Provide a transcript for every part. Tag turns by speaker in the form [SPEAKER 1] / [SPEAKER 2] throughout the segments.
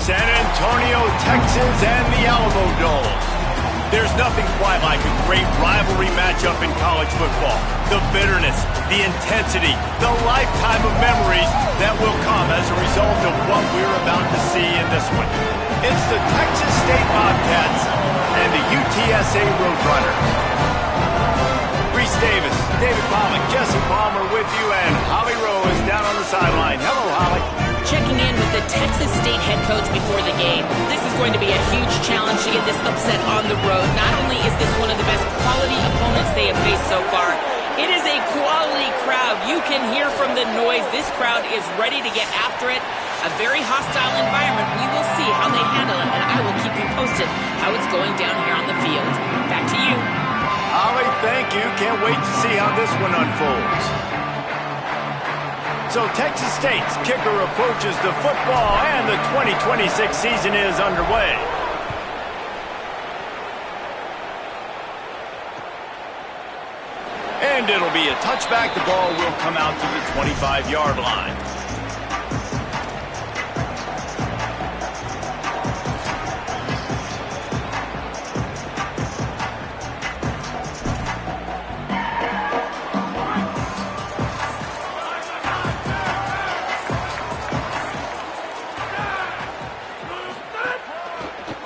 [SPEAKER 1] San Antonio, Texas, and the Alamo Dome. There's nothing quite like a great rivalry matchup in college football. The bitterness, the intensity, the lifetime of memories that will come as a result of what we're about to see in this one. It's the Texas State Bobcats and the UTSA Roadrunners. Reese Davis, David Pollock, Jesse Palmer with you, and Holly Rowe is down on the sideline. Hello, Holly.
[SPEAKER 2] Checking in with the Texas State head coach before the game. This is going to be a huge challenge to get this upset on the road. Not only is this one of the best quality opponents they have faced so far, it is a quality crowd. You can hear from the noise. This crowd is ready to get after it. A very hostile environment. We will see how they handle it, and I will keep you posted how it's going down here on the field. Back to you.
[SPEAKER 1] Holly, thank you. Can't wait to see how this one unfolds. So Texas State's kicker approaches the football, and the 2026 season is underway. And it'll be a touchback. The ball will come out to the 25-yard line.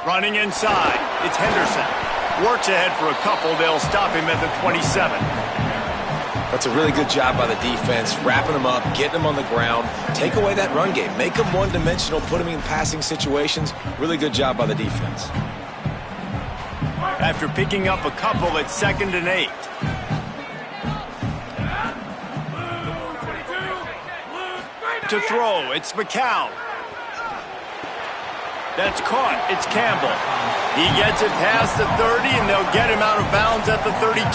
[SPEAKER 1] Running inside, it's Henderson. Works ahead for a couple. They'll stop him at the 27.
[SPEAKER 3] That's a really good job by the defense, wrapping them up, getting them on the ground. Take away that run game. Make them one-dimensional, put them in passing situations. Really good job by the defense.
[SPEAKER 1] After picking up a couple, it's 2nd and 8. To throw, it's McCown. That's caught. It's Campbell. He gets it past the 30, and they'll get him out of bounds at the 32.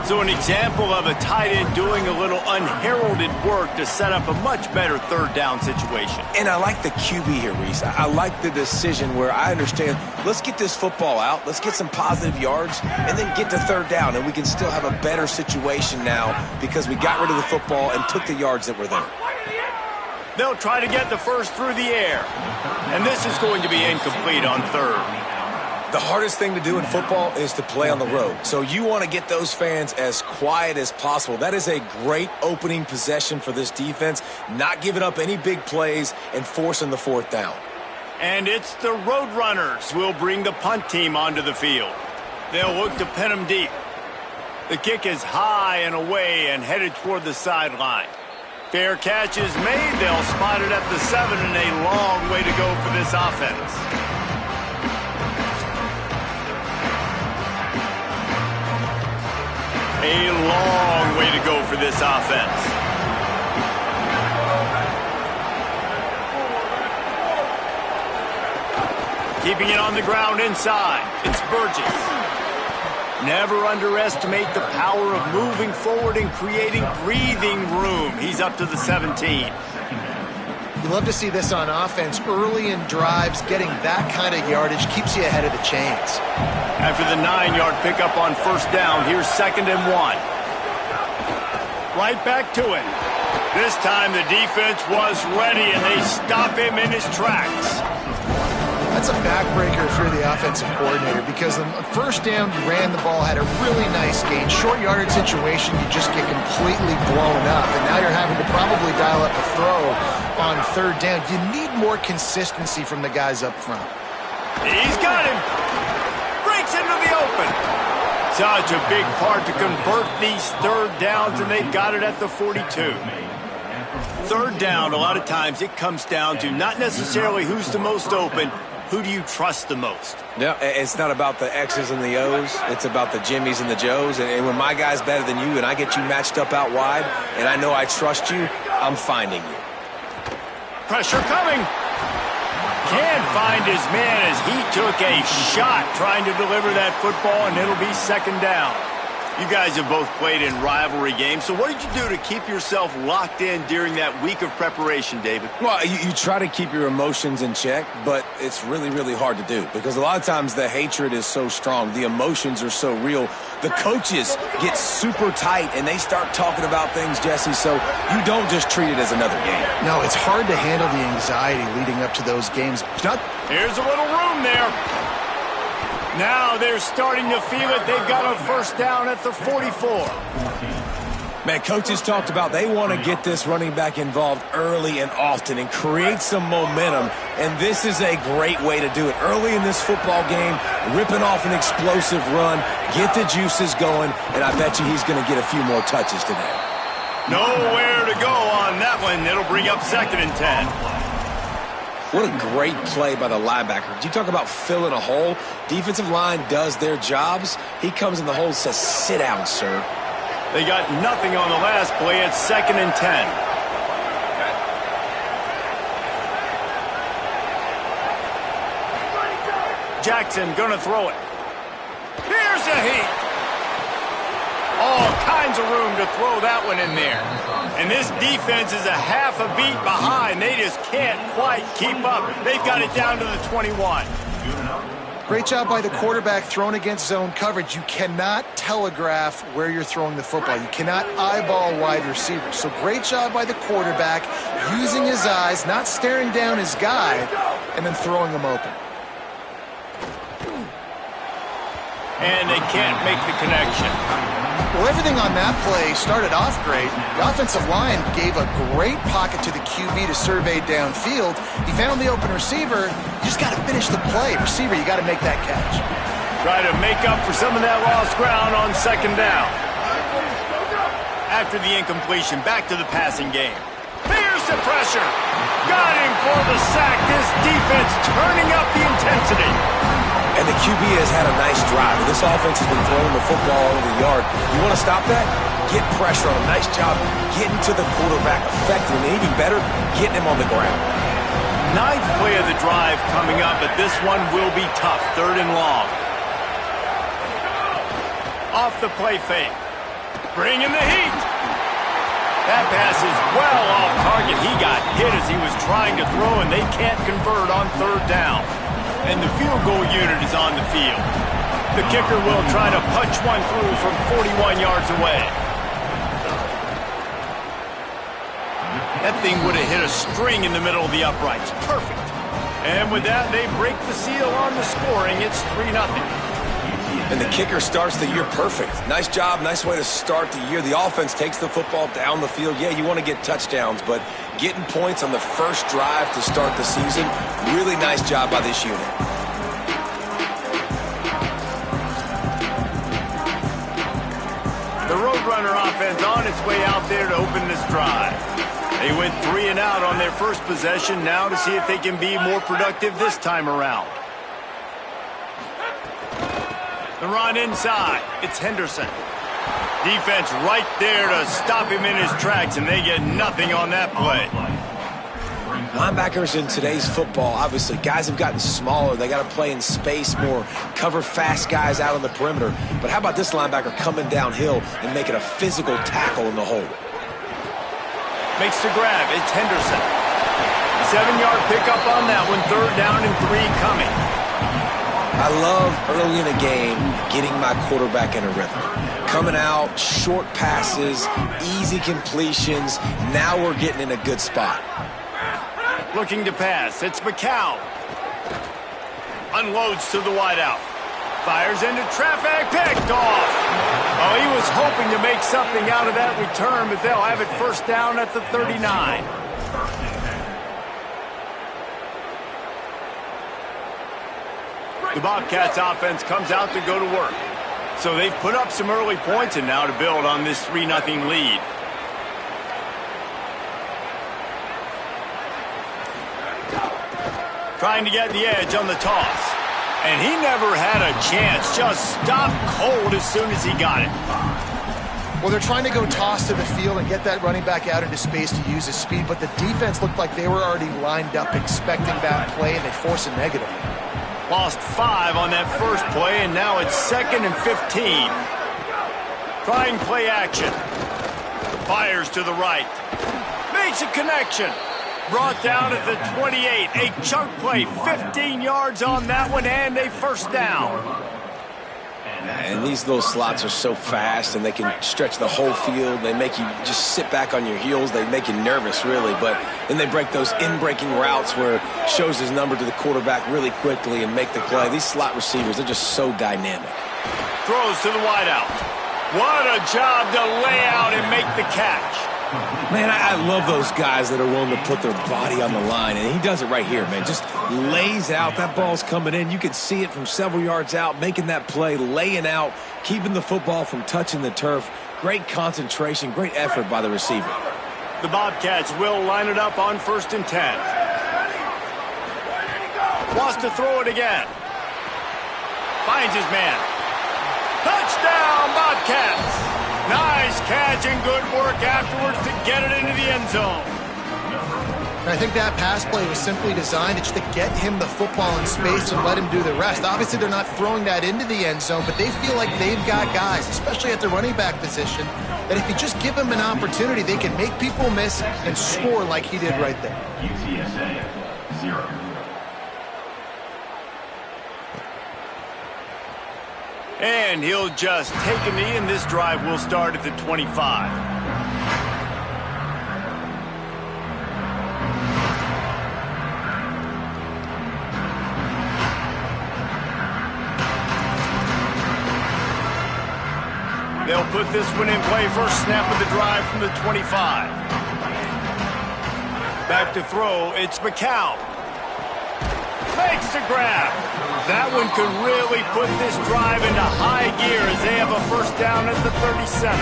[SPEAKER 1] So an example of a tight end doing a little unheralded work to set up a much better third down situation.
[SPEAKER 3] And I like the QB here, Reese. I like the decision where I understand, let's get this football out, let's get some positive yards, and then get to third down, and we can still have a better situation now because we got rid of the football and took the yards that were there.
[SPEAKER 1] They'll try to get the first through the air. And this is going to be incomplete on third.
[SPEAKER 3] The hardest thing to do in football is to play on the road. So you want to get those fans as quiet as possible. That is a great opening possession for this defense. Not giving up any big plays and forcing the fourth down.
[SPEAKER 1] And it's the Roadrunners who will bring the punt team onto the field. They'll look to pin them deep. The kick is high and away and headed toward the sideline. Fair catch is made. They'll spot it at the 7, and a long way to go for this offense. A long way to go for this offense. Keeping it on the ground inside. It's Burgess. Never underestimate the power of moving forward and creating breathing room. He's up to the 17.
[SPEAKER 4] You love to see this on offense. Early in drives, getting that kind of yardage keeps you ahead of the chains.
[SPEAKER 1] After the 9-yard pickup on first down, here's 2nd and 1. Right back to it. This time the defense was ready, and they stop him in his tracks.
[SPEAKER 4] That's a backbreaker if you're the offensive coordinator, because on first down, you ran the ball, had a really nice gain. Short yardage situation, you just get completely blown up, and now you're having to probably dial up a throw on third down. You need more consistency from the guys up front.
[SPEAKER 1] He's got him. Breaks into the open. Such a big part to convert these third downs, and they've got it at the 42. Third down, a lot of times it comes down to not necessarily who's the most open, who do you trust the most?
[SPEAKER 3] Yeah, it's not about the X's and the O's. It's about the Jimmies and the Joes. And when my guy's better than you and I get you matched up out wide and I know I trust you, I'm finding you.
[SPEAKER 1] Pressure coming. Can't find his man as he took a shot trying to deliver that football, and it'll be 2nd down. You guys have both played in rivalry games, so what did you do to keep yourself locked in during that week of preparation, David?
[SPEAKER 3] Well, you try to keep your emotions in check, but it's really, really hard to do because a lot of times the hatred is so strong. The emotions are so real. The coaches get super tight, and they start talking about things, Jesse, so you don't just treat it as another game.
[SPEAKER 4] No, it's hard to handle the anxiety leading up to those games.
[SPEAKER 1] Here's a little room there. Now they're starting to feel it. They've got a first down at the 44.
[SPEAKER 3] Man, coaches talked about they want to get this running back involved early and often and create some momentum, and this is a great way to do it. Early in this football game, ripping off an explosive run, get the juices going, and I bet you he's going to get a few more touches today.
[SPEAKER 1] Nowhere to go on that one. It'll bring up 2nd and 10.
[SPEAKER 3] What a great play by the linebacker. Did you talk about filling a hole? Defensive line does their jobs. He comes in the hole and says, sit down, sir.
[SPEAKER 1] They got nothing on the last play. It's 2nd and 10. Jackson gonna throw it. Here's a heat. All kinds of room to throw that one in there. And this defense is a half a beat behind. They just can't quite keep up. They've got it down to the 21.
[SPEAKER 4] Great job by the quarterback thrown against zone coverage. You cannot telegraph where you're throwing the football. You cannot eyeball wide receivers. So great job by the quarterback using his eyes, not staring down his guy, and then throwing him open.
[SPEAKER 1] And they can't make the connection.
[SPEAKER 4] Well, everything on that play started off great. The offensive line gave a great pocket to the QB to survey downfield. He found the open receiver. You just got to finish the play. Receiver, you got to make that catch.
[SPEAKER 1] Try to make up for some of that lost ground on 2nd down. After the incompletion, back to the passing game. Here's the pressure. Got him for the sack. This defense turning up the intensity.
[SPEAKER 3] And the QB has had a nice drive. This offense has been throwing the football all over the yard. You want to stop that? Get pressure on him. Nice job getting to the quarterback effectively. And even better, getting him on the ground.
[SPEAKER 1] 9th play of the drive coming up, but this one will be tough. 3rd and long. Off the play fake. Bring in the heat. That pass is well off target. He got hit as he was trying to throw, and they can't convert on 3rd down. And the field goal unit is on the field. The kicker will try to punch one through from 41 yards away. That thing would have hit a string in the middle of the uprights. Perfect. And with that, they break the seal on the scoring. It's 3-0.
[SPEAKER 3] And the kicker starts the year perfect. Nice job, nice way to start the year. The offense takes the football down the field. Yeah, you want to get touchdowns, but getting points on the first drive to start the season, really nice job by this unit.
[SPEAKER 1] The Roadrunner offense on its way out there to open this drive. They went 3 and out on their first possession, now to see if they can be more productive this time around. The run inside. It's Henderson. Defense right there to stop him in his tracks, and they get nothing on that play.
[SPEAKER 3] Linebackers in today's football, obviously, guys have gotten smaller. They got to play in space more, cover fast guys out on the perimeter. But how about this linebacker coming downhill and making a physical tackle in the hole?
[SPEAKER 1] Makes the grab. It's Henderson. 7-yard pickup on that one. 3rd down and 3 coming.
[SPEAKER 3] I love early in a game getting my quarterback in a rhythm. Coming out, short passes, easy completions. Now we're getting in a good spot.
[SPEAKER 1] Looking to pass. It's McCown. Unloads to the wideout. Fires into traffic. Picked off. Oh, he was hoping to make something out of that return, but they'll have it 1st down at the 39. The Bobcats offense comes out to go to work. So they've put up some early points and now to build on this 3-0 lead. Trying to get the edge on the toss. And he never had a chance. Just stopped cold as soon as he got it.
[SPEAKER 4] Well, they're trying to go toss to the field and get that running back out into space to use his speed, but the defense looked like they were already lined up expecting that play, and they force a negative.
[SPEAKER 1] Lost 5 on that first play, and now it's 2nd and 15. Trying play action. Fires to the right. Makes a connection. Brought down at the 28. A chunk play. 15 yards on that one and a first down.
[SPEAKER 3] And these little slots are so fast, and they can stretch the whole field. They make you just sit back on your heels. They make you nervous, really. But then they break those in-breaking routes where it shows his number to the quarterback really quickly and make the play. These slot receivers, they're just so dynamic.
[SPEAKER 1] Throws to the wideout. What a job to lay out and make the catch.
[SPEAKER 3] Man, I love those guys that are willing to put their body on the line, and he does it right here, man. Just lays out. That ball's coming in. You can see it from several yards out, making that play, laying out, keeping the football from touching the turf. Great concentration, great effort by the receiver.
[SPEAKER 1] The Bobcats will line it up on 1st and 10. Wants to throw it again. Finds his man. Touchdown, Bobcats! Nice catch and good work afterwards to get it into the end zone.
[SPEAKER 4] And I think that pass play was simply designed just to get him the football in space and let him do the rest. Obviously, they're not throwing that into the end zone, but they feel like they've got guys, especially at the running back position, that if you just give them an opportunity, they can make people miss and score like he did right there.
[SPEAKER 5] UTSA 0.
[SPEAKER 1] And he'll just take a knee, and this drive will start at the 25. They'll put this one in play. First snap of the drive from the 25. Back to throw. It's McCown. Makes the grab. That one could really put this drive into high gear as they have a first down at the 37.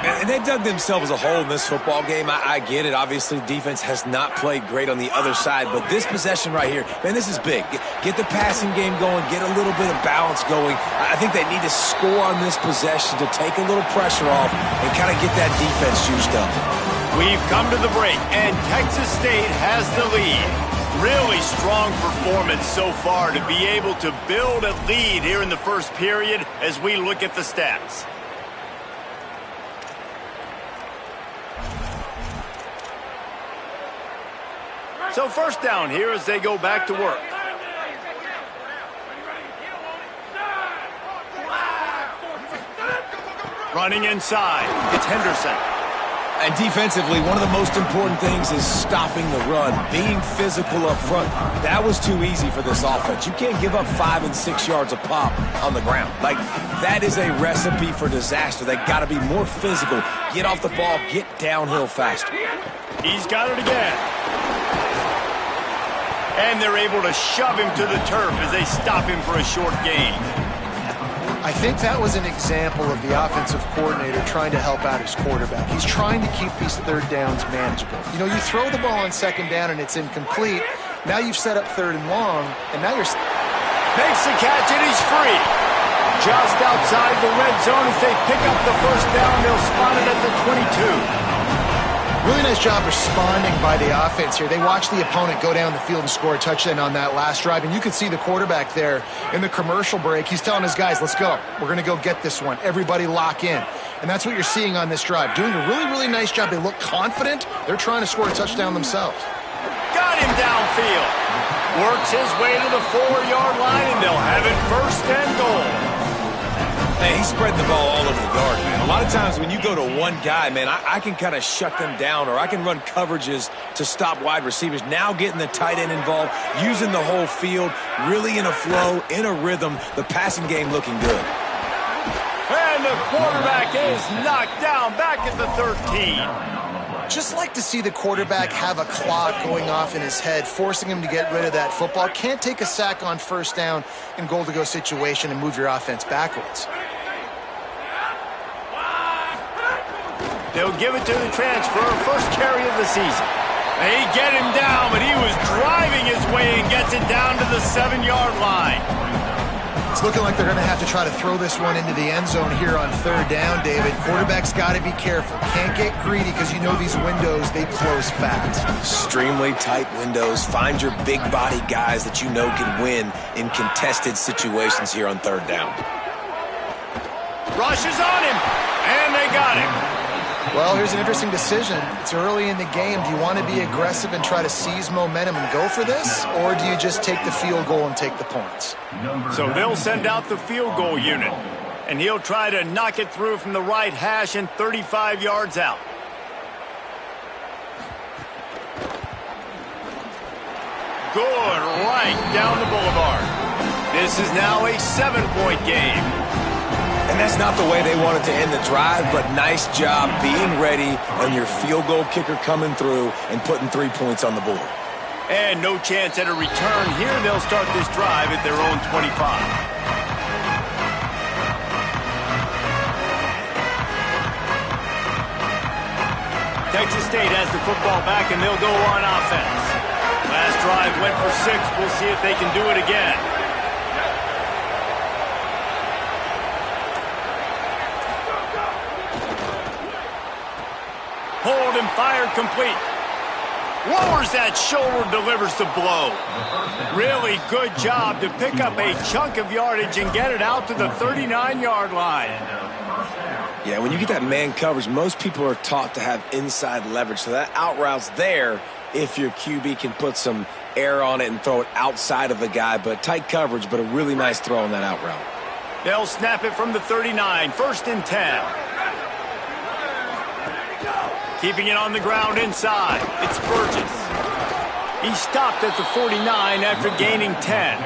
[SPEAKER 3] And they dug themselves a hole in this football game. I get it. Obviously, defense has not played great on the other side. But this possession right here, man, this is big. Get the passing game going. Get a little bit of balance going. I think they need to score on this possession to take a little pressure off and kind of get that defense juiced up.
[SPEAKER 1] We've come to the break, and Texas State has the lead. Really strong performance so far to be able to build a lead here in the first period as we look at the stats. So first down here as they go back to work. Running inside, it's Henderson.
[SPEAKER 3] And defensively, one of the most important things is stopping the run, being physical up front. That was too easy for this offense. You can't give up 5 and 6 yards a pop on the ground. Like, that is a recipe for disaster. They got to be more physical, get off the ball, get downhill faster.
[SPEAKER 1] He's got it again. And they're able to shove him to the turf as they stop him for a short gain.
[SPEAKER 4] I think that was an example of the offensive coordinator trying to help out his quarterback. He's trying to keep these third downs manageable. You know, you throw the ball on second down and it's incomplete. Now you've set up third and long, and now you're...
[SPEAKER 1] Makes the catch, and he's free. Just outside the red zone as they pick up the first down. They'll spot it at the 22.
[SPEAKER 4] Really nice job responding by the offense here. They watched the opponent go down the field and score a touchdown on that last drive, and you could see the quarterback there in the commercial break. He's telling his guys, let's go. We're going to go get this one. Everybody lock in. And that's what you're seeing on this drive. Doing a really, really nice job. They look confident. They're trying to score a touchdown themselves.
[SPEAKER 1] Got him downfield. Works his way to the 4-yard line, and they'll have it first and goal.
[SPEAKER 3] Man, he's spreading the ball all over the yard, man. A lot of times when you go to one guy, man, I can kind of shut them down, or I can run coverages to stop wide receivers. Now getting the tight end involved, using the whole field, really in a flow, in a rhythm, the passing game looking good.
[SPEAKER 1] And the quarterback is knocked down back at the 13.
[SPEAKER 4] Just like to see the quarterback have a clock going off in his head, forcing him to get rid of that football. Can't take a sack on first down in goal-to-go situation and move your offense backwards.
[SPEAKER 1] They'll give it to the transfer, first carry of the season. They get him down, but he was driving his way and gets it down to the 7-yard line.
[SPEAKER 4] It's looking like they're going to have to try to throw this one into the end zone here on third down, David. Quarterback's got to be careful. Can't get greedy because you know these windows, they close fast.
[SPEAKER 3] Extremely tight windows. Find your big body guys that you know can win in contested situations here on third down.
[SPEAKER 1] Rushes on him, and they got him.
[SPEAKER 4] Well, here's an interesting decision. It's early in the game. Do you want to be aggressive and try to seize momentum and go for this? Or do you just take the field goal and take the points?
[SPEAKER 1] So they'll send out the field goal unit. And he'll try to knock it through from the right hash and 35 yards out. Good right down the boulevard. This is now a 7-point game.
[SPEAKER 3] And that's not the way they wanted to end the drive, but nice job being ready and your field goal kicker coming through and putting 3 points on the board.
[SPEAKER 1] And no chance at a return here. They'll start this drive at their own 25. Texas State has the football back, and they'll go on offense. Last drive went for 6. We'll see if they can do it again. Hold and fire complete. Lowers that shoulder, delivers the blow. Really good job to pick up a chunk of yardage and get it out to the 39-yard line.
[SPEAKER 3] Yeah, when you get that man coverage, most people are taught to have inside leverage. So that out route's there if your QB can put some air on it and throw it outside of the guy. But tight coverage, but a really nice throw on that out route.
[SPEAKER 1] They'll snap it from the 39, 1st and 10. Keeping it on the ground inside. It's Burgess. He stopped at the 49 after gaining 10.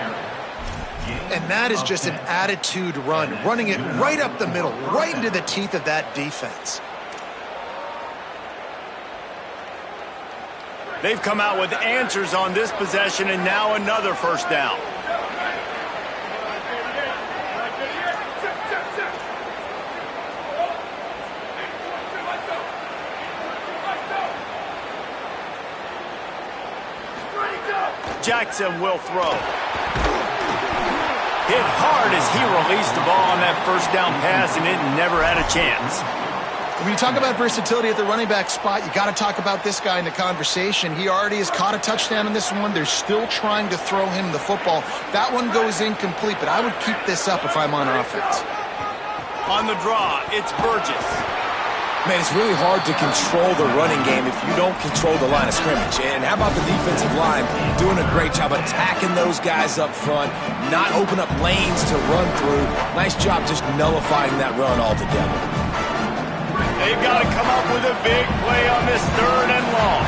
[SPEAKER 4] And that is just an attitude run, running it right up the middle, right into the teeth of that defense.
[SPEAKER 1] They've come out with answers on this possession, and now another 1st down. Jackson will throw. Hit hard as he released the ball on that 1st down pass, and it never had a chance.
[SPEAKER 4] When you talk about versatility at the running back spot, you got to talk about this guy in the conversation. He already has caught a touchdown in this one. They're still trying to throw him the football. That one goes incomplete, but I would keep this up if I'm on offense.
[SPEAKER 1] On the draw, it's Burgess.
[SPEAKER 3] Man, it's really hard to control the running game if you don't control the line of scrimmage. And how about the defensive line doing a great job attacking those guys up front, not open up lanes to run through. Nice job just nullifying that run altogether.
[SPEAKER 1] They've got to come up with a big play on this 3rd and long.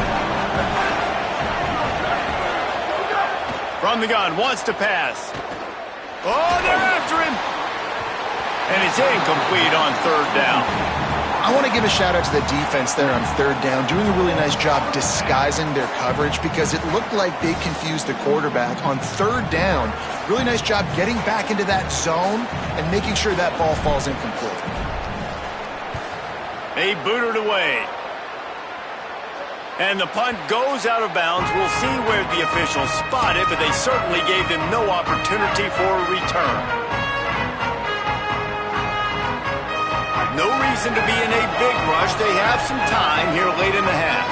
[SPEAKER 1] From the gun, wants to pass. Oh, they're after him. And it's incomplete on 3rd down.
[SPEAKER 4] I want to give a shout-out to the defense there on 3rd down, doing a really nice job disguising their coverage because it looked like they confused the quarterback on 3rd down. Really nice job getting back into that zone and making sure that ball falls incomplete.
[SPEAKER 1] They boot it away. And the punt goes out of bounds. We'll see where the officials spot it, but they certainly gave them no opportunity for a return. No reason to be in a big rush. They have some time here late in the half.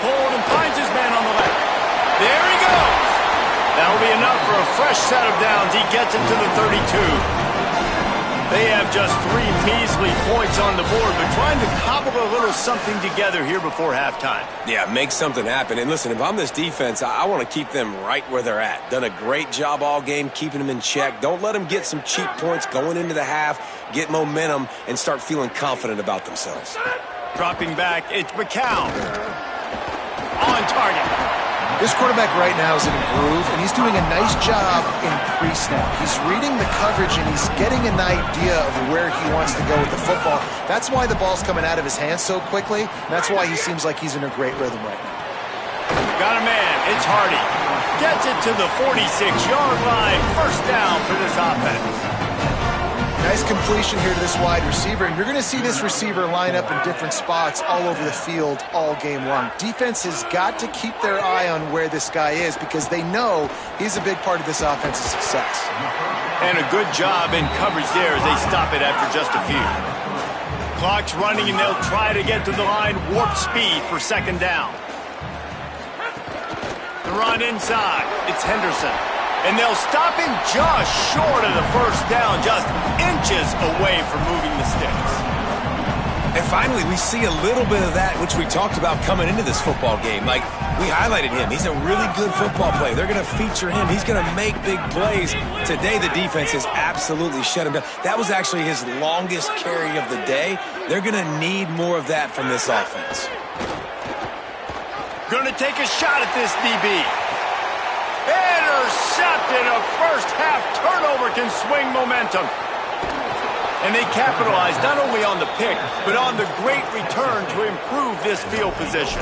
[SPEAKER 1] Hold and finds his man on the left. There he goes. That'll be enough for a fresh set of downs. He gets it to the 32. They have just 3 measly points on the board, but trying to cobble a little something together here before halftime.
[SPEAKER 3] Yeah, make something happen. And listen, if I'm this defense, I want to keep them right where they're at. Done a great job all game keeping them in check. Don't let them get some cheap points going into the half, get momentum, and start feeling confident about themselves.
[SPEAKER 1] Dropping back, it's McCown. On target.
[SPEAKER 4] This quarterback right now is in a groove, and he's doing a nice job in pre-snap. He's reading the coverage, and he's getting an idea of where he wants to go with the football. That's why the ball's coming out of his hands so quickly, and that's why he seems like he's in a great rhythm right now.
[SPEAKER 1] Got a man. It's Hardy. Gets it to the 46-yard line. 1st down for this offense.
[SPEAKER 4] Nice completion here to this wide receiver, and you're going to see this receiver line up in different spots all over the field all game long. Defense has got to keep their eye on where this guy is because they know he's a big part of this offense's success.
[SPEAKER 1] And a good job in coverage there as they stop it after just a few. Clock's running, and they'll try to get to the line warp speed for 2nd down. run inside. It's Henderson. And they'll stop him just short of the first down, just inches away from moving the sticks.
[SPEAKER 3] And finally, we see a little bit of that, which we talked about coming into this football game. Like, we highlighted him. He's a really good football player. They're going to feature him. He's going to make big plays. Today, the defense has absolutely shut him down. That was actually his longest carry of the day. They're going to need more of that from this offense.
[SPEAKER 1] Going to take a shot at this DB. Intercepted. A first-half turnover can swing momentum. And they capitalized not only on the pick, but on the great return to improve this field position.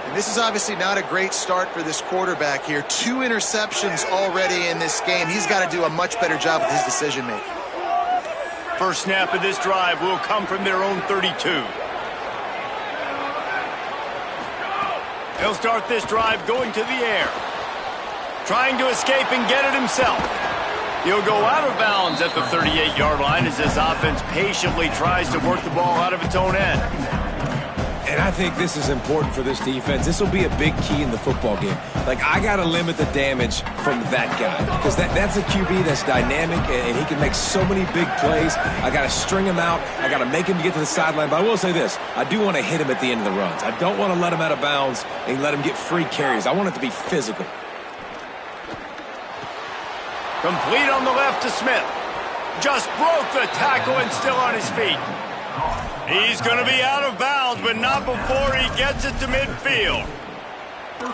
[SPEAKER 4] And this is obviously not a great start for this quarterback here. 2 interceptions already in this game. He's got to do a much better job with his decision-making.
[SPEAKER 1] First snap of this drive will come from their own 32. He'll start this drive going to the air. Trying to escape and get it himself. He'll go out of bounds at the 38-yard line as this offense patiently tries to work the ball out of its own end.
[SPEAKER 3] And I think this is important for this defense. This will be a big key in the football game. Like, I got to limit the damage from that guy because that's a QB that's dynamic and he can make so many big plays. I got to string him out. I got to make him get to the sideline. But I will say this. I do want to hit him at the end of the runs. I don't want to let him out of bounds and let him get free carries. I want it to be physical.
[SPEAKER 1] Complete on the left to Smith. Just broke the tackle and still on his feet. He's going to be out of bounds, but not before he gets it to midfield.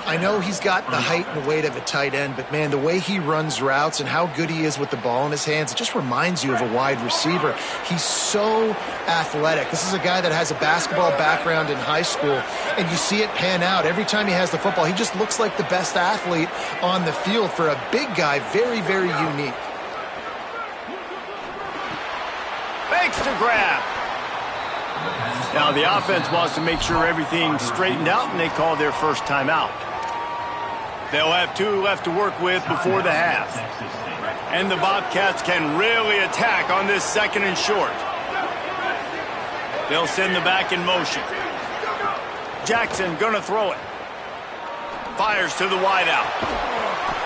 [SPEAKER 4] I know he's got the height and the weight of a tight end, but, man, the way he runs routes and how good he is with the ball in his hands, it just reminds you of a wide receiver. He's so athletic. This is a guy that has a basketball background in high school, and you see it pan out. Every time he has the football, he just looks like the best athlete on the field. For a big guy, very, very unique.
[SPEAKER 1] Fakes to grab. Now the offense wants to make sure everything's straightened out, and they call their first timeout. They'll have 2 left to work with before the half. And the Bobcats can really attack on this 2nd and short. They'll send the back in motion. Jackson gonna throw it. Fires to the wideout.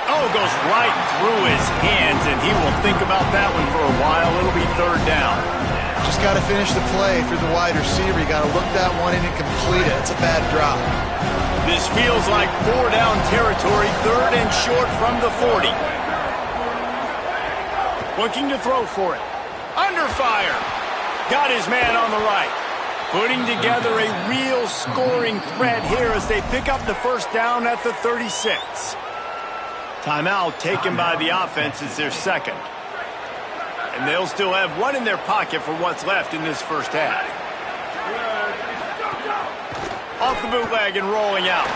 [SPEAKER 1] Oh, goes right through his hands, and he will think about that one for a while. It'll be 3rd down.
[SPEAKER 4] Just got to finish the play for the wide receiver. You got to look that one in and complete it. It's a bad drop.
[SPEAKER 1] This feels like 4-down territory, 3rd and short from the 40. Looking to throw for it. Under fire. Got his man on the right. Putting together a real scoring threat here as they pick up the first down at the 36. Timeout taken by the offense is their 2nd. And they'll still have 1 in their pocket for what's left in this first half. Off the bootleg and rolling out.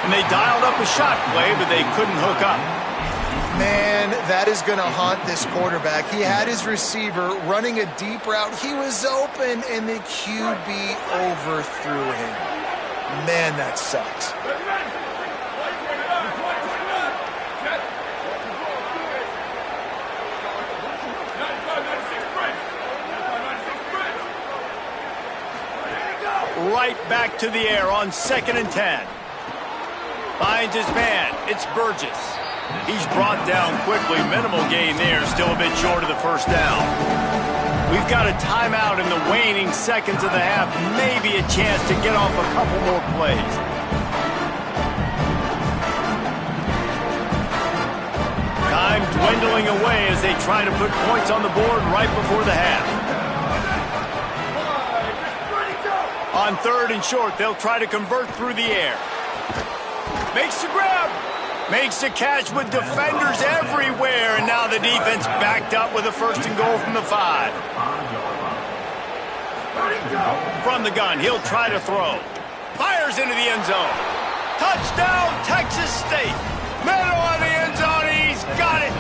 [SPEAKER 1] And they dialed up a shot play, but they couldn't hook up.
[SPEAKER 4] Man, that is going to haunt this quarterback. He had his receiver running a deep route. He was open, and the QB overthrew him. Man, that sucks.
[SPEAKER 1] Right back to the air on 2nd and 10. Finds his man. It's Burgess. He's brought down quickly. Minimal gain there. Still a bit short of the first down. We've got a timeout in the waning seconds of the half. Maybe a chance to get off a couple more plays. Time dwindling away as they try to put points on the board right before the half. On 3rd and short, they'll try to convert through the air. Makes the grab. Makes the catch with defenders everywhere. And now the defense backed up with a 1st and goal from the 5. From the gun, he'll try to throw. Fires into the end zone. Touchdown, Texas State. Middle of the end zone, he's got it.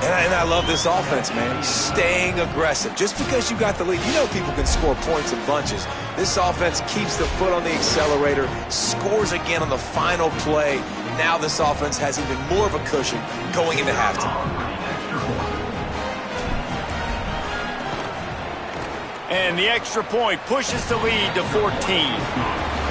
[SPEAKER 3] And I love this offense, man. Staying aggressive. Just because you got the lead, you know people can score points in bunches. This offense keeps the foot on the accelerator, scores again on the final play. Now this offense has even more of a cushion going into halftime.
[SPEAKER 1] And the extra point pushes the lead to 14.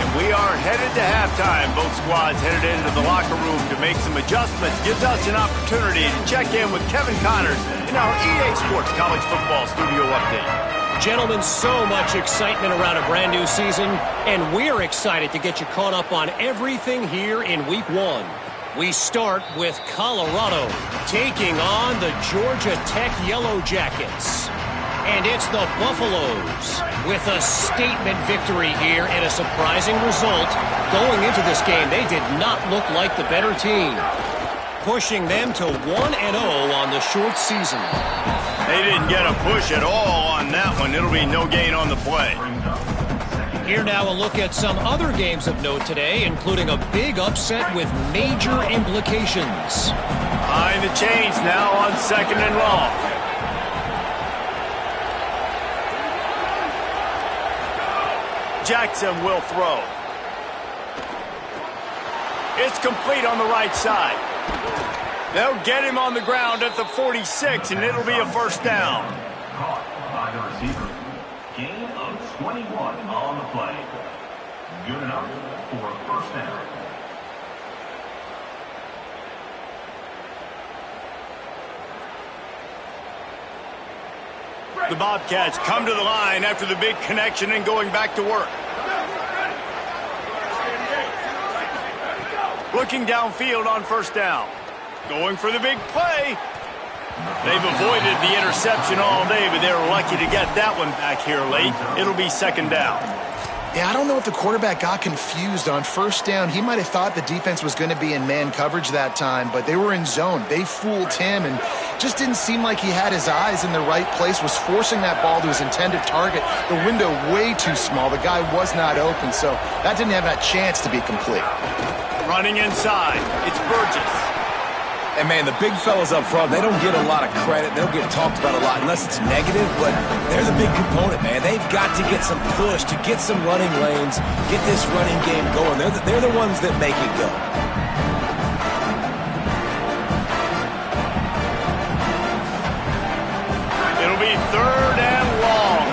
[SPEAKER 1] And we are headed to halftime. Both squads headed into the locker room to make some adjustments. Gives us an opportunity to check in with Kevin Connors in our EA Sports College Football Studio Update.
[SPEAKER 6] Gentlemen, so much excitement around a brand new season, and we're excited to get you caught up on everything here in Week 1. We start with Colorado taking on the Georgia Tech Yellow Jackets. And it's the Buffaloes with a statement victory here and a surprising result. Going into this game, they did not look like the better team, pushing them to 1-0 on the short season.
[SPEAKER 1] They didn't get a push at all on that one. It'll be no gain on the play.
[SPEAKER 6] Here now a look at some other games of note today, including a big upset with major implications.
[SPEAKER 1] Behind the chains now on 2nd and long. Jackson will throw. It's complete on the right side. They'll get him on the ground at the 46, and it'll be a first down.
[SPEAKER 5] Caught by the receiver. Gain of 21 on the play. Good enough for a first down.
[SPEAKER 1] The Bobcats come to the line after the big connection and going back to work. Looking downfield on first down. Going for the big play. They've avoided the interception all day, but they were lucky to get that one back here late. It'll be 2nd down.
[SPEAKER 4] Yeah, I don't know if the quarterback got confused on first down. He might have thought the defense was going to be in man coverage that time, but they were in zone. They fooled him and just didn't seem like he had his eyes in the right place, was forcing that ball to his intended target. The window way too small. The guy was not open, so that didn't have that chance to be complete.
[SPEAKER 1] Running inside, it's Burgess.
[SPEAKER 3] And, man, the big fellas up front, they don't get a lot of credit. They don't get talked about a lot unless it's negative, but they're the big component, man. They've got to get some push, to get some running lanes, get this running game going. They're the ones that make it go.
[SPEAKER 1] It'll be 3rd and long.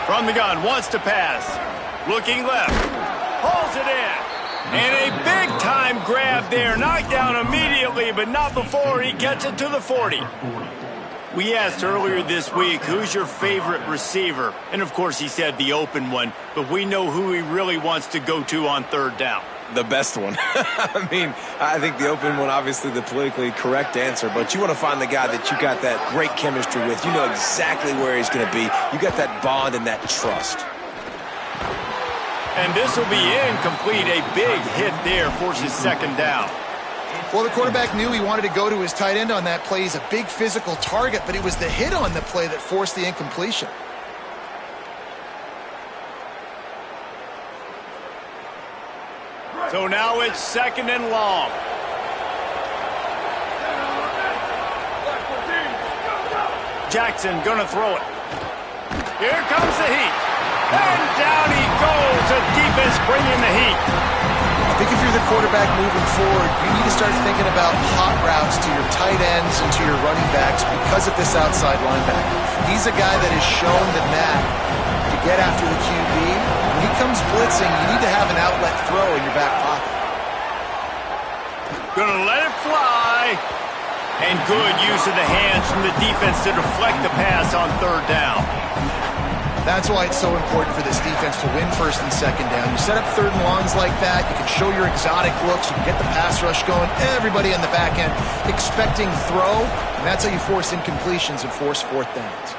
[SPEAKER 1] From the gun, wants to pass. Looking left. Hauls it in. And a big-time grab there. Knocked down immediately, but not before he gets it to the 40. We asked earlier this week, who's your favorite receiver? And, of course, he said the open one. But we know who he really wants to go to on 3rd down.
[SPEAKER 3] The best one. I mean, I think the open one, obviously the politically correct answer, but you want to find the guy that you got that great chemistry with. You know exactly where he's going to be. You got that bond and that trust.
[SPEAKER 1] And this will be incomplete. A big hit there forces 2nd down.
[SPEAKER 4] Well, the quarterback knew he wanted to go to his tight end on that play. He's a big physical target, but it was the hit on the play that forced the incompletion.
[SPEAKER 1] So now it's 2nd and long. Jackson gonna throw it. Here comes the heat. And down he goes. The defense bringing the heat.
[SPEAKER 4] I think if you're the quarterback moving forward, you need to start thinking about hot routes to your tight ends and to your running backs because of this outside linebacker. He's a guy that has shown the knack to get after the QB. When he comes blitzing, you need to have an outlet throw in your back pocket.
[SPEAKER 1] Gonna let it fly. And good use of the hands from the defense to deflect the pass on 3rd down.
[SPEAKER 4] That's why it's so important for this defense to win 1st and 2nd down. You set up 3rd and longs like that, you can show your exotic looks, you can get the pass rush going, everybody on the back end expecting throw, and that's how you force incompletions and force 4th downs.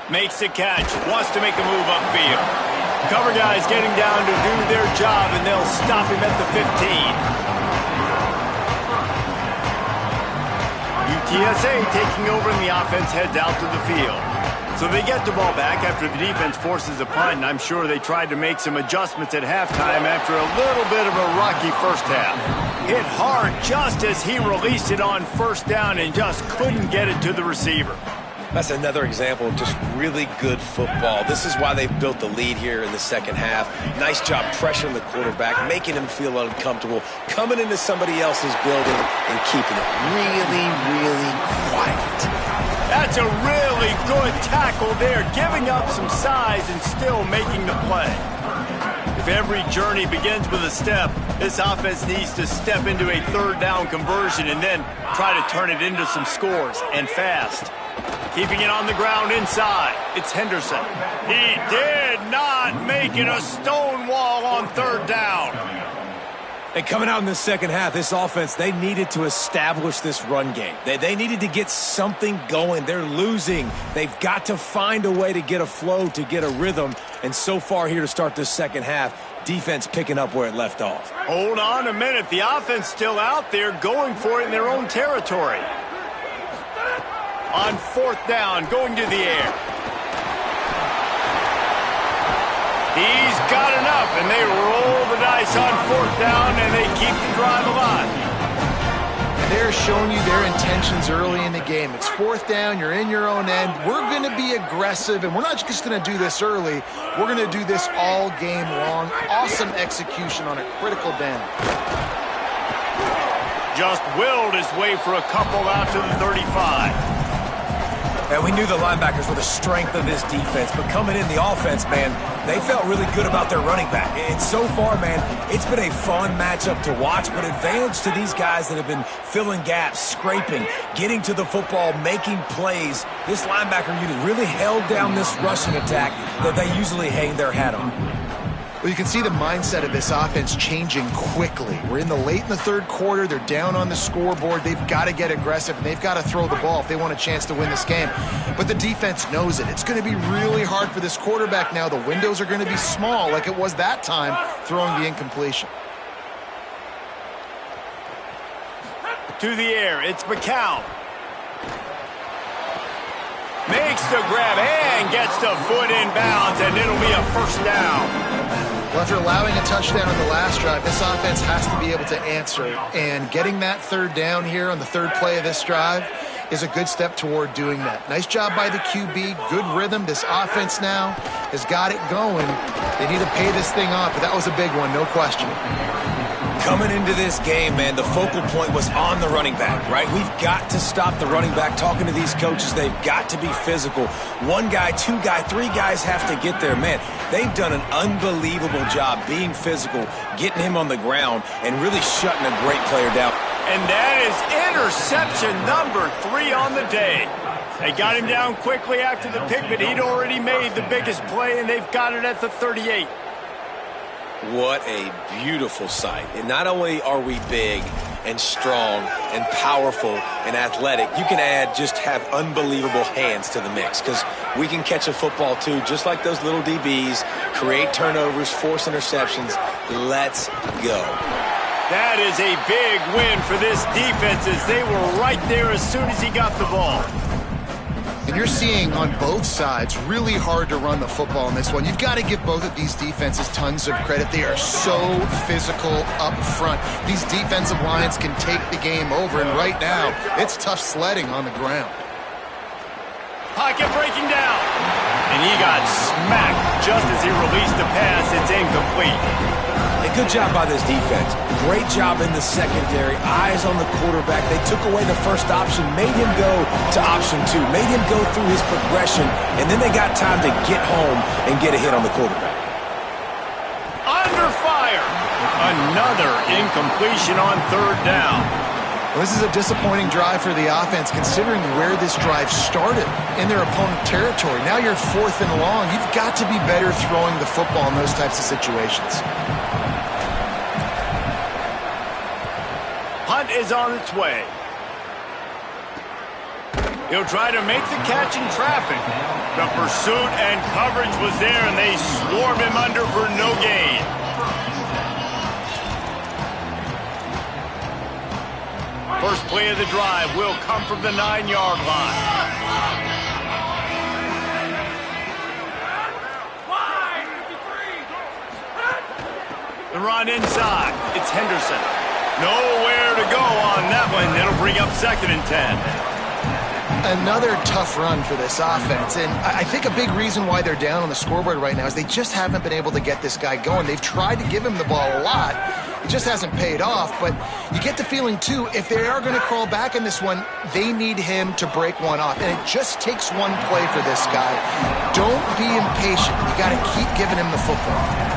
[SPEAKER 1] Makes the catch, wants to make a move upfield. Cover guys getting down to do their job, and they'll stop him at the 15. UTSA taking over, and the offense heads out to the field. So they get the ball back after the defense forces a punt, and I'm sure they tried to make some adjustments at halftime after a little bit of a rocky first half. Hit hard just as he released it on 1st down and just couldn't get it to the receiver.
[SPEAKER 3] That's another example of just really good football. This is why they've built the lead here in the second half. Nice job pressuring the quarterback, making him feel uncomfortable, coming into somebody else's building and keeping it really, really quiet.
[SPEAKER 1] That's a really good tackle there, giving up some size and still making the play. If every journey begins with a step, this offense needs to step into a third down conversion and then try to turn it into some scores, and fast. Keeping it on the ground inside. It's Henderson. He did not make it a stone wall on third down.
[SPEAKER 3] And coming out in the second half, this offense, they needed to establish this run game. They needed to get something going. They're losing. They've got to find a way to get a flow, to get a rhythm. And so far here to start this second half, defense picking up where it left off.
[SPEAKER 1] Hold on a minute. The offense still out there going for it in their own territory. On fourth down, going to the air. He's got enough, and they roll the dice on fourth down, and they keep the drive alive.
[SPEAKER 4] They're showing you their intentions early in the game. It's fourth down, you're in your own end. We're going to be aggressive, and we're not just going to do this early. We're going to do this all game long. Awesome execution on a critical down.
[SPEAKER 1] Just willed his way for a couple out to the 35.
[SPEAKER 3] And we knew the linebackers were the strength of this defense, but coming in the offense, man, they felt really good about their running back. And so far, man, it's been a fun matchup to watch, but advantage to these guys that have been filling gaps, scraping, getting to the football, making plays. This linebacker unit really held down this rushing attack that they usually hang their hat on.
[SPEAKER 4] Well, you can see the mindset of this offense changing quickly. We're in the third quarter. They're down on the scoreboard. They've got to get aggressive, and they've got to throw the ball if they want a chance to win this game. But the defense knows it. It's going to be really hard for this quarterback now. The windows are going to be small like it was that time throwing the incompletion.
[SPEAKER 1] To the air, it's McCown. Makes the grab and gets the foot in bounds, and it'll be a first down.
[SPEAKER 4] Well, after allowing a touchdown on the last drive, this offense has to be able to answer. And getting that third down here on the third play of this drive is a good step toward doing that. Nice job by the QB. Good rhythm. This offense now has got it going. They need to pay this thing off, but that was a big one, no question.
[SPEAKER 3] Coming into this game, man, the focal point was on the running back, right? We've got to stop the running back. Talking to these coaches, they've got to be physical. One guy, two guy, three guys have to get there. Man, they've done an unbelievable job being physical, getting him on the ground, and really shutting a great player down.
[SPEAKER 1] And that is interception number 3 on the day. They got him down quickly after the pick, but he'd already made the biggest play, and they've got it at the 38.
[SPEAKER 3] What a beautiful sight. And not only are we big and strong and powerful and athletic, you can have unbelievable hands to the mix, because we can catch a football too, just like those little DBs, create turnovers, force interceptions. Let's go.
[SPEAKER 1] That is a big win for this defense, as they were right there as soon as he got the ball.
[SPEAKER 4] And you're seeing on both sides really hard to run the football in this one. You've got to give both of these defenses tons of credit. They are so physical up front. These defensive lines can take the game over, and right now it's tough sledding on the ground.
[SPEAKER 1] Pocket breaking down. And he got smacked just as he released the pass. It's incomplete.
[SPEAKER 3] A good job by this defense. Great job in the secondary. Eyes on the quarterback. They took away the first option, made him go to option 2, made him go through his progression, and then they got time to get home and get a hit on the quarterback.
[SPEAKER 1] Under fire. Another incompletion on third down.
[SPEAKER 4] Well, this is a disappointing drive for the offense, considering where this drive started in their opponent territory. Now you're 4th and long. You've got to be better throwing the football in those types of situations.
[SPEAKER 1] Punt is on its way. He'll try to make the catch in traffic. The pursuit and coverage was there, and they swarm him under for no gain. First play of the drive will come from the 9-yard line. The run inside. It's Henderson. Nowhere to go on that one. It'll bring up 2nd and 10.
[SPEAKER 4] Another tough run for this offense, and I think a big reason why they're down on the scoreboard right now is they just haven't been able to get this guy going. They've tried to give him the ball a lot. It just hasn't paid off, but you get the feeling, too, if they are going to crawl back in this one, they need him to break one off, and it just takes one play for this guy. Don't be impatient. You got to keep giving him the football.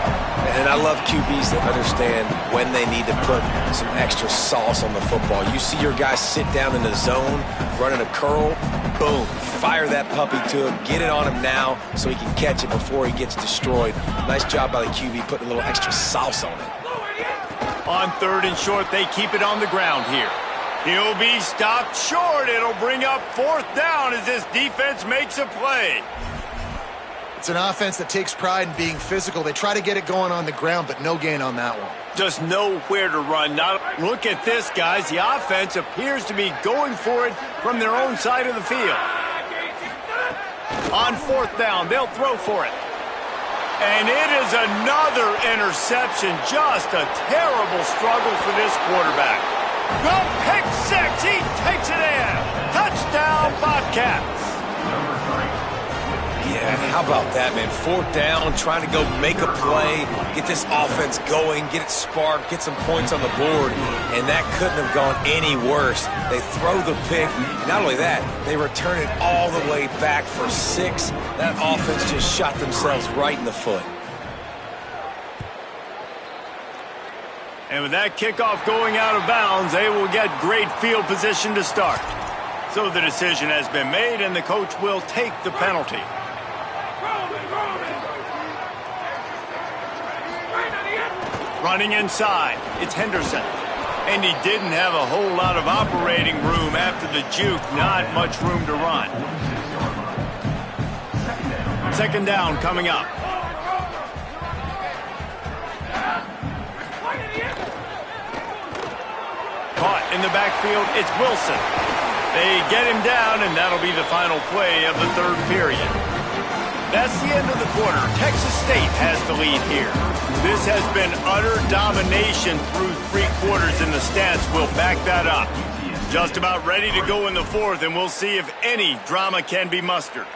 [SPEAKER 3] And I love QBs that understand when they need to put some extra sauce on the football. You see your guys sit down in the zone, running a curl, boom, fire that puppy to him, get it on him now so he can catch it before he gets destroyed. Nice job by the QB putting a little extra sauce on it.
[SPEAKER 1] On 3rd and short, they keep it on the ground here. He'll be stopped short. It'll bring up 4th down as this defense makes a play.
[SPEAKER 4] It's an offense that takes pride in being physical. They try to get it going on the ground, but no gain on that one.
[SPEAKER 1] Just nowhere to run. Now, look at this, guys. The offense appears to be going for it from their own side of the field. On 4th down, they'll throw for it. And it is another interception. Just a terrible struggle for this quarterback. The pick six. He takes it in. Touchdown, Bobcats.
[SPEAKER 3] Yeah, how about that, man? 4th down, trying to go make a play, get this offense going, get it sparked, get some points on the board, and that couldn't have gone any worse. They throw the pick. Not only that, they return it all the way back for 6. That offense just shot themselves right in the foot.
[SPEAKER 1] And with that kickoff going out of bounds, they will get great field position to start. So the decision has been made, and the coach will take the penalty. Running inside, it's Henderson. And he didn't have a whole lot of operating room after the juke. Not much room to run. 2nd down coming up. Caught in the backfield, it's Wilson. They get him down, and that'll be the final play of the 3rd period. That's the end of the quarter. Texas State has the lead here. This has been utter domination through 3 quarters, and the stats will back that up. Just about ready to go in the 4th, and we'll see if any drama can be mustered.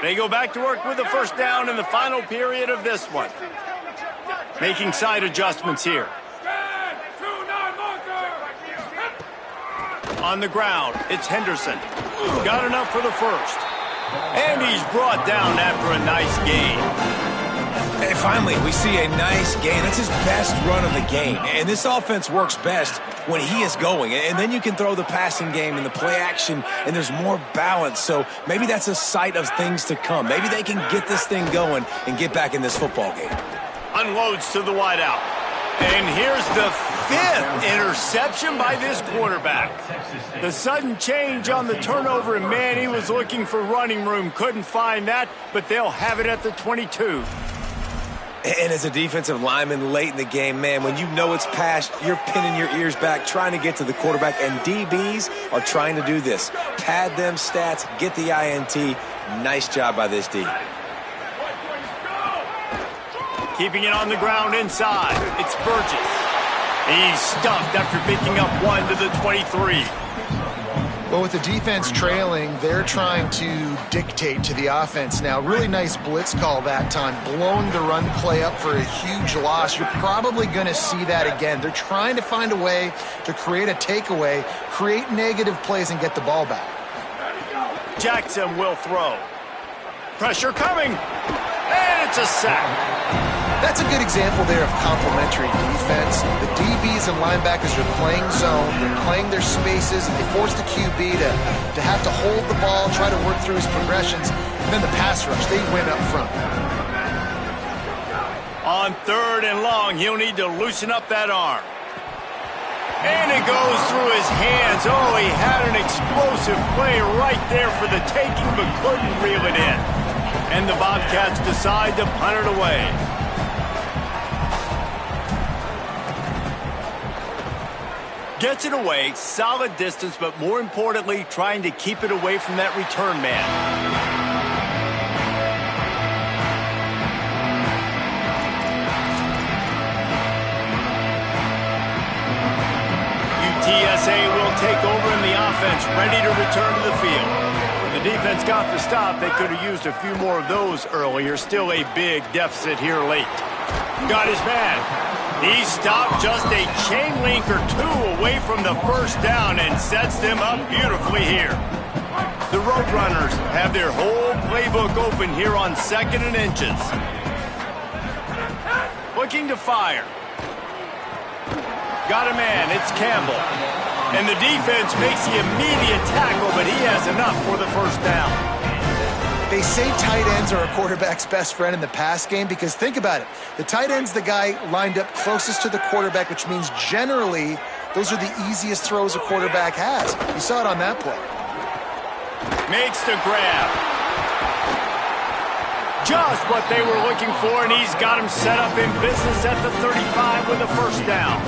[SPEAKER 1] They go back to work with the 1st down in the final period of this one. Making side adjustments here. On the ground, it's Henderson. Got enough for the 1st. And he's brought down after a nice gain.
[SPEAKER 3] And finally, we see a nice gain. That's his best run of the game. And this offense works best when he is going. And then you can throw the passing game and the play action, and there's more balance. So maybe that's a sight of things to come. Maybe they can get this thing going and get back in this football game.
[SPEAKER 1] Unloads to the wideout. And here's the 5th interception by this quarterback. The sudden change on the turnover, and man, he was looking for running room. Couldn't find that, but they'll have it at the 22.
[SPEAKER 3] And as a defensive lineman late in the game, man, when you know it's past, you're pinning your ears back, trying to get to the quarterback, and DBs are trying to do this. Pad them stats, get the INT. Nice job by this D.
[SPEAKER 1] Keeping it on the ground inside. It's Burgess. He's stuffed after picking up 1 to the 23.
[SPEAKER 4] Well, with the defense trailing, they're trying to dictate to the offense now. Really nice blitz call that time, blowing the run play up for a huge loss. You're probably going to see that again. They're trying to find a way to create a takeaway, create negative plays, and get the ball back.
[SPEAKER 1] Jackson will throw. Pressure coming. And it's a sack.
[SPEAKER 4] That's a good example there of complementary defense. The DBs and linebackers are playing zone. They're playing their spaces. They force the QB to have to hold the ball, try to work through his progressions. And then the pass rush, they win up front.
[SPEAKER 1] On 3rd and long, he'll need to loosen up that arm. And it goes through his hands. Oh, he had an explosive play right there for the taking, but couldn't reel it in. And the Bobcats decide to punt it away. Gets it away, solid distance, but more importantly, trying to keep it away from that return man. UTSA will take over in the offense, ready to return to the field. When the defense got the stop, they could have used a few more of those earlier. Still a big deficit here late. Got his man. He stopped just a chain link or two away from the first down and sets them up beautifully here. The Roadrunners have their whole playbook open here on 2nd and inches. Looking to fire. Got a man, it's Campbell. And the defense makes the immediate tackle, but he has enough for the first down.
[SPEAKER 4] They say tight ends are a quarterback's best friend in the pass game because think about it. The tight end's the guy lined up closest to the quarterback, which means generally those are the easiest throws a quarterback has. You saw it on that play.
[SPEAKER 1] Makes the grab. Just what they were looking for, and he's got him set up in business at the 35 with a first down.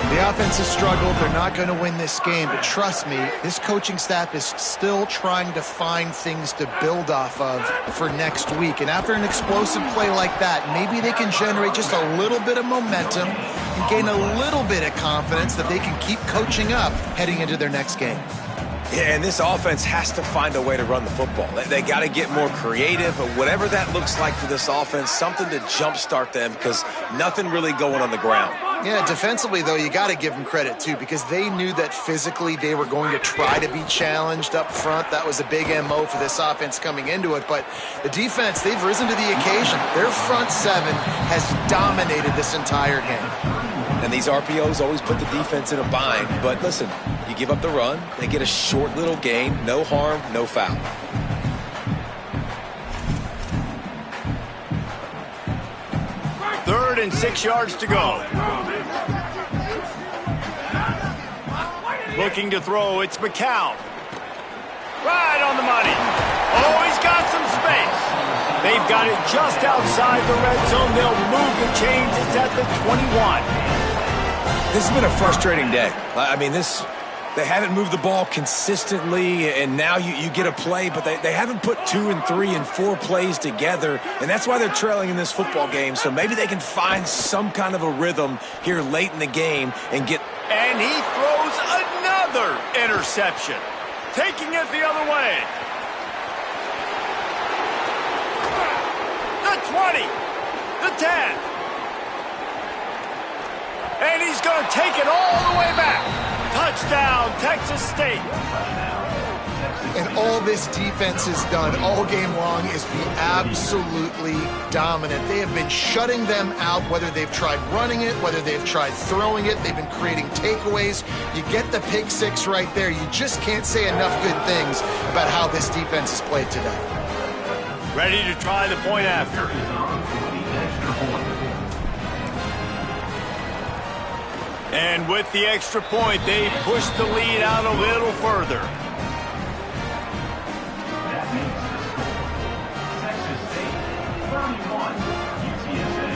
[SPEAKER 4] The offense has struggled. They're not going to win this game, but trust me, this coaching staff is still trying to find things to build off of for next week. And after an explosive play like that, maybe they can generate just a little bit of momentum and gain a little bit of confidence that they can keep coaching up heading into their next game.
[SPEAKER 3] Yeah, and this offense has to find a way to run the football. They got to get more creative, but whatever that looks like for this offense, something to jumpstart them because nothing really going on the ground.
[SPEAKER 4] Yeah, defensively, though, you got to give them credit, too, because they knew that physically they were going to try to be challenged up front. That was a big MO for this offense coming into it. But the defense, they've risen to the occasion. Their front seven has dominated this entire game.
[SPEAKER 3] And these RPOs always put the defense in a bind. But listen, you give up the run, they get a short little gain, no harm, no foul.
[SPEAKER 1] Third and 6 yards to go. Looking to throw, it's McCown. Right on the money. Oh, he's got some space. They've got it just outside the red zone. They'll move the chains. It's at the 21.
[SPEAKER 3] This has been a frustrating day. I mean, they haven't moved the ball consistently, and now you get a play, but they haven't put 2 and 3 and 4 plays together, and that's why they're trailing in this football game. So maybe they can find some kind of a rhythm here late in the game and get...
[SPEAKER 1] And he throws another interception, taking it the other way. The 20, the 10. And he's going to take it all the way back. Touchdown, Texas State.
[SPEAKER 4] And all this defense has done all game long is be absolutely dominant. They have been shutting them out, whether they've tried running it, whether they've tried throwing it. They've been creating takeaways. You get the pick six right there. You just can't say enough good things about how this defense has played today.
[SPEAKER 1] Ready to try the point after. And with the extra point, they push the lead out a little further.
[SPEAKER 5] That makes the score Texas State 31, UTSA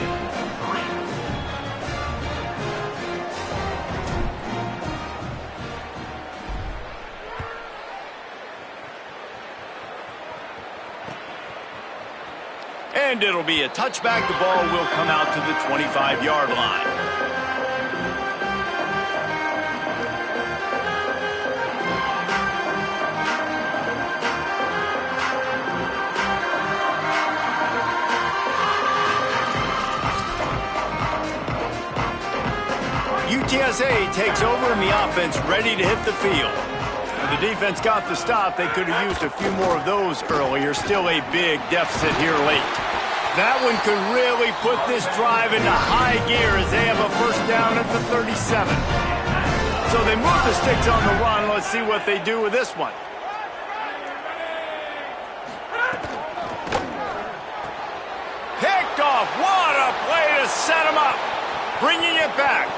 [SPEAKER 5] 3.
[SPEAKER 1] And it'll be a touchback. The ball will come out to the 25-yard line. UTSA takes over in the offense, ready to hit the field. When the defense got the stop, they could have used a few more of those earlier. Still a big deficit here late. That one could really put this drive into high gear as they have a first down at the 37. So they move the sticks on the run. Let's see what they do with this one. Picked off. What a play to set him up. Bringing it back.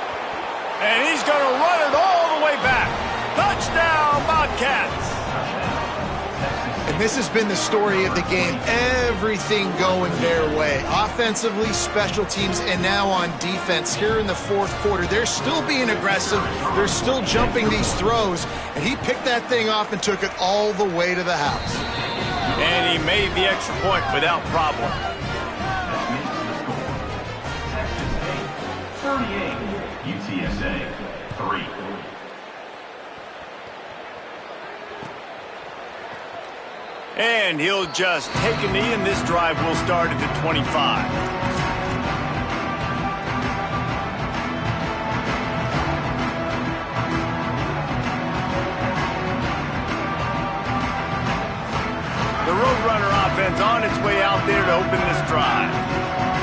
[SPEAKER 1] And he's going to run it all the way back. Touchdown, Bobcats.
[SPEAKER 4] And this has been the story of the game. Everything going their way. Offensively, special teams, and now on defense here in the fourth quarter. They're still being aggressive. They're still jumping these throws. And he picked that thing off and took it all the way to the house.
[SPEAKER 1] And he made the extra point without problem.
[SPEAKER 5] Texas State 38, UTSA 3.
[SPEAKER 1] And he'll just take a knee, and this drive will start at the 25. The Roadrunner offense on its way out there to open this drive.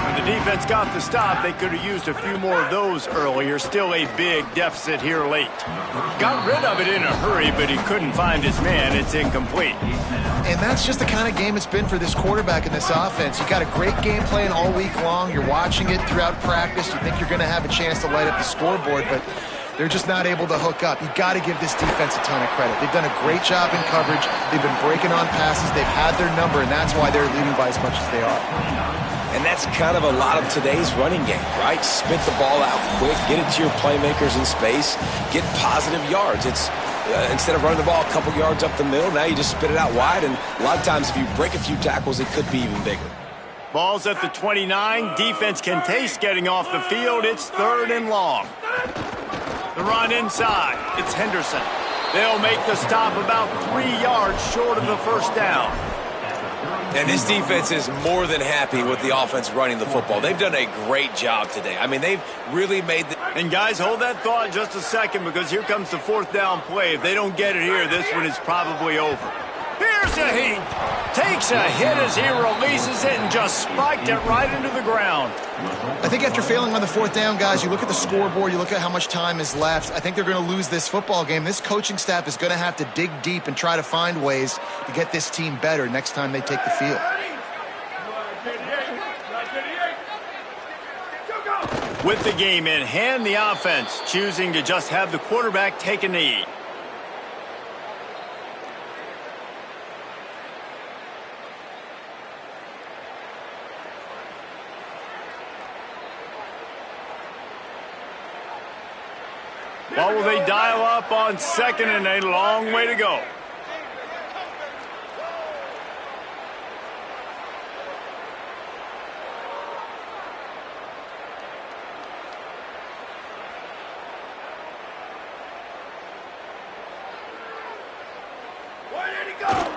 [SPEAKER 1] When the defense got the stop, they could have used a few more of those earlier. Still a big deficit here late. Got rid of it in a hurry, but he couldn't find his man. It's incomplete.
[SPEAKER 4] And that's just the kind of game it's been for this quarterback in this offense. You got a great game plan all week long. You're watching it throughout practice. You think you're going to have a chance to light up the scoreboard, but they're just not able to hook up. You got to give this defense a ton of credit. They've done a great job in coverage. They've been breaking on passes. They've had their number, and that's why they're leading by as much as they are.
[SPEAKER 3] And that's kind of a lot of today's running game, right? Spit the ball out quick, get it to your playmakers in space, get positive yards. It's instead of running the ball a couple yards up the middle, now you just spit it out wide, and a lot of times if you break a few tackles, it could be even bigger.
[SPEAKER 1] Ball's at the 29. Defense can taste getting off the field. It's 3rd and long. The run inside. It's Henderson. They'll make the stop about 3 yards short of the first down.
[SPEAKER 3] And this defense is more than happy with the offense running the football. They've done a great job today. I mean, they've really made the...
[SPEAKER 1] And guys, hold that thought just a second, because here comes the 4th down play. If they don't get it here, this one is probably over. Here's a heat. Takes a hit as he releases it and just spiked it right into the ground.
[SPEAKER 4] I think after failing on the 4th down, guys, you look at the scoreboard, you look at how much time is left. I think they're going to lose this football game. This coaching staff is going to have to dig deep and try to find ways to get this team better next time they take the field.
[SPEAKER 1] With the game in hand, the offense choosing to just have the quarterback take a knee. What will they dial up on 2nd and a long way to go?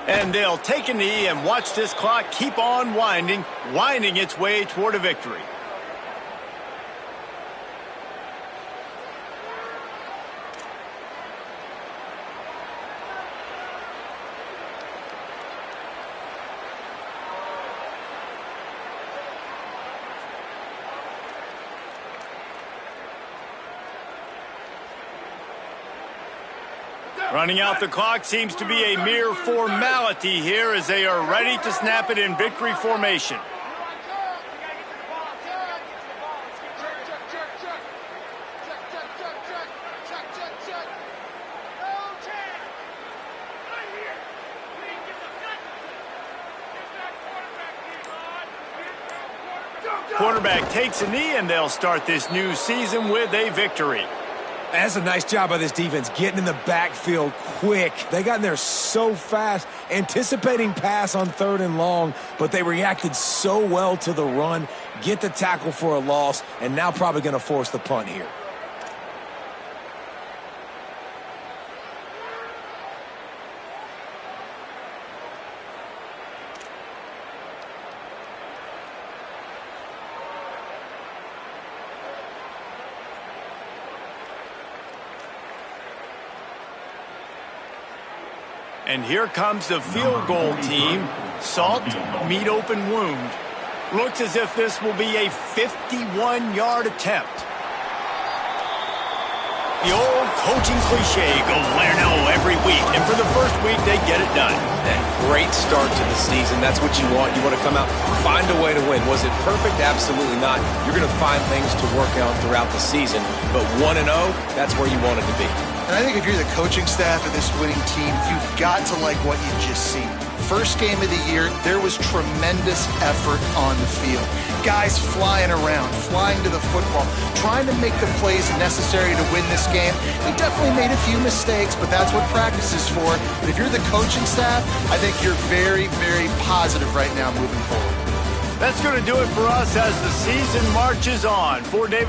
[SPEAKER 1] And they'll take a knee and watch this clock keep on winding its way toward a victory. Running out the clock seems to be a mere formality here as they are ready to snap it in victory formation. Quarterback takes a knee, and they'll start this new season with a victory.
[SPEAKER 3] That's a nice job by this defense, getting in the backfield quick. They got in there so fast, anticipating pass on 3rd and long, but they reacted so well to the run, get the tackle for a loss, and now probably going to force the punt here.
[SPEAKER 1] And here comes the field goal team. Salt, meat open wound. Looks as if this will be a 51-yard attempt. The old coaching cliche, go win every week. And for the first week, they get it done.
[SPEAKER 3] That great start to the season. That's what you want. You want to come out, find a way to win. Was it perfect? Absolutely not. You're going to find things to work on throughout the season. But 1-0, that's where you want it to be.
[SPEAKER 4] And I think if you're the coaching staff of this winning team, you've got to like what you've just seen. First game of the year, there was tremendous effort on the field. Guys flying around, flying to the football, trying to make the plays necessary to win this game. They definitely made a few mistakes, but that's what practice is for. But if you're the coaching staff, I think you're very, very positive right now moving forward.
[SPEAKER 1] That's going to do it for us as the season marches on. For David